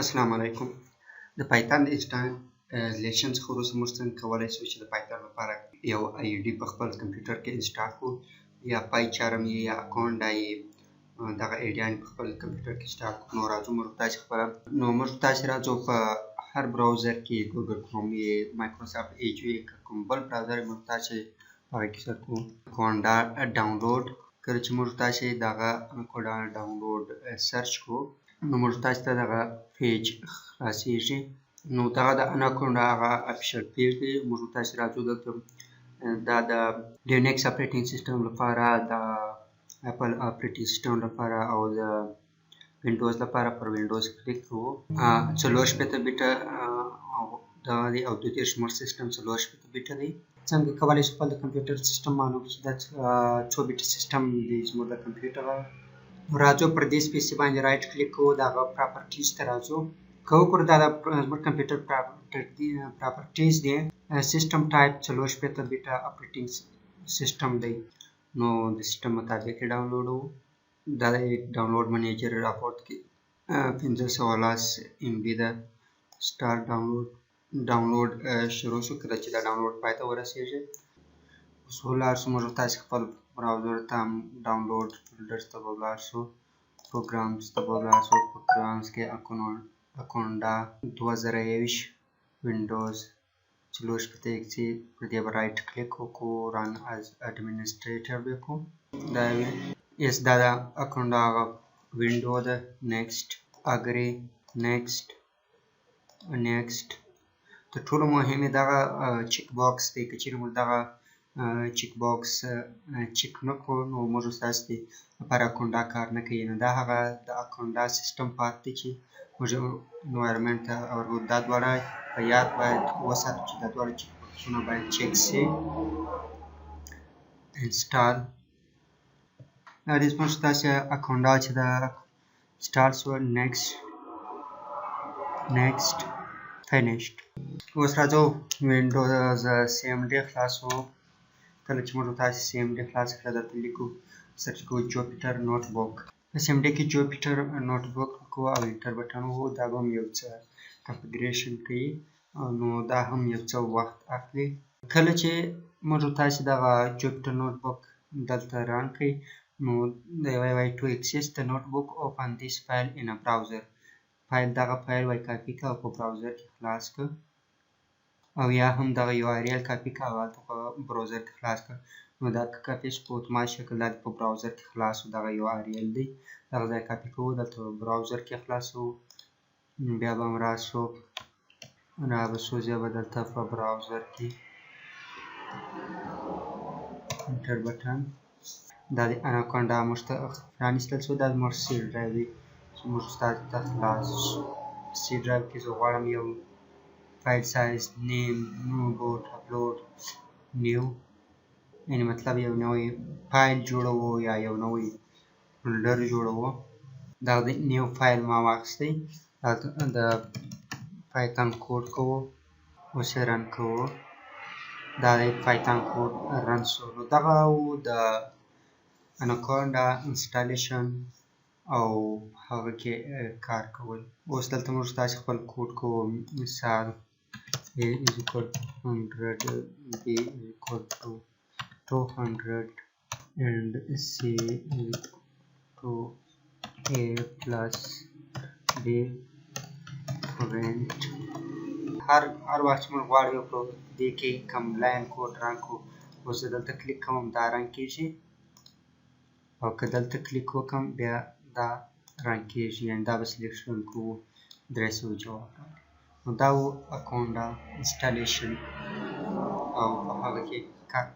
السلام علیکم. د پایتون انسټالیشن څخه وروسته موږ څنګه کولی شو چې د پایتون لپاره یو آی ډي په خپل کمپیوټر کې انسټال کړو، یا پایچارم یا اکاونټ دغه ایډیان په خپل کمپیوټر کې انسټال کړو. نو راځو موږ تاسې راځو په هر براوزر کې ګوګل کروم یې، مایکروسافټ ایج وي، کوم بل براوزر موږ تاسې هغه کې سر کوو اکاونټ ډاونلوډ. کله چې موږ تاسې دغه اکاونټ ډاونلوډ سرچ کړو نو موږ تاسې ته دغه پیج خلاصیږي. نو دغه د اناکونډا هغه افیشل پیج دی. موږ تاسې راځو دلته دا د لینکس اپریټینګ سیسټم لپاره، د اپل اپریټینګ سیسټم لپاره او د وینډوز لپاره پر وینډوز کلیک کوو. 40 بیټه دغه دی او 32 نمبر سیسټم 40 بیټه دی. څنګه کولی شو خپل د کمپیوټر سیسټم معلوم کړو چې دا 4 بیټه سیسټم دی زموږ د کمپیوټر. راځو پر دې سپیسي باندې رایټ کلیک کوو، دغه پراپرټیز ته راځو. که وګورو دا د زموږ کمپیوټر پراپرټیز دی، سیسټم ټایپ 40 بیټه اپریټینګ سیسټم دی. نو د سیسټم مطابق یې ډاونلوډوو. دا د ډاونلوډ منیجر راپورټ کې 510 MB ده. سټارټ ډاونلوډ شروع شو. کله چې دا ډاونلوډ پای ته ورسیږي اوس ولاړ شو، موږ تاسې خپل براوزر ته ډاونلوډ فولډرز ته به ولاړ شو، پروګرامز ته به ولاړ شو. پروګرامز کې اکاونډا 2021 وینډوز 40 پر دې به رایټ کلیک وکړو، رن از اډمنسټریټر به وکړو. دا یس دا د اکاونډا هغه وینډو ده. نیکسټ اګری نیکسټ تر ټولو مهم یې دغه چیک باکس دی. که چیرې موږ دغه چیک باکس چیک نه کړو نو موږ ستاسې لپاره اکاونډا کار نه کوي. نو دا هغه د اکاونډا سیسټم پارت دی چې موږ انوایرمنټ ته ورکوو. دا دواړه په یاد باید وساتو چې دا دواړه چیک باکسونه باید چیک شي. انسټال دا دې زموږ ستاسې اکاونډا چې دا انسټال شو. نیکسټ فینیشډ. اوس راځو وینډوز CMD خلاصو. کله چې موږ تاسې CMD خلاص کړه دلته لیکو سرچ کوو جوپیټر نوټ بک. په CMD کې جوپیټر نوټ بک کوو او انټر بټن وهو. دا به هم یو څه کنفیګریشن کوي نو دا هم یو څه وخت اخلي. کله چې موږ تاسې دغه جوپیټر نوټ بک دلته ران کړئ نو they want to access the notebook, open this file in a browser. دغه فایل وای کاپي کړه او په براوزر کې خلاص کړه، او یا هم دغه URL کاپي کړه او هلته په براوزر کې خلاص کړه. نو دا کاپي په اتومات شکل دا په براوزر کې خلاص و. دغه URL دی، دغه ځای کاپي کوو، دلته په براوزر کې خلاصوو. بیا به هم راسو زه به دلته په براوزر کې انټر بټن دا د اناکونډا موږ ته پرانیستل شو. دا زموږ سی ډرایو دی چې موږ ستاسو ته خلاص سی ډرایو کې زه غواړم یو فایل سایز نیم بوټ اپلوډ نیو، یعنې مطلب یو نوی فایل جوړوو یا یو نوی فولډر جوړوو. دغه د نیو فایل ما واخیستی، د پایتون کوډ کوو، اوس یې رن کوو. دا د پایتون کوډ رن شو. نو دغه و د اناکونډا انسټالیشن او هغه کې کار کول. اوس دلته موږ تاسې خپل کوډ کوو. مثال A is equal to 100, B is equal to 200 and C is to A plus B print. هر وخت چې موږ غواړو یو په دې کې کوم لاین کوډ رن کړو، اوس زه دلته کلیک کوم دا رن کېږي، او که دلته کلیک وکړم بیا دا رن کېږي، یعنې دا به سلیکشن کوو 300 جواب راوړي. نو دا و اکاونډا انسټالیشن او په هغه کې کار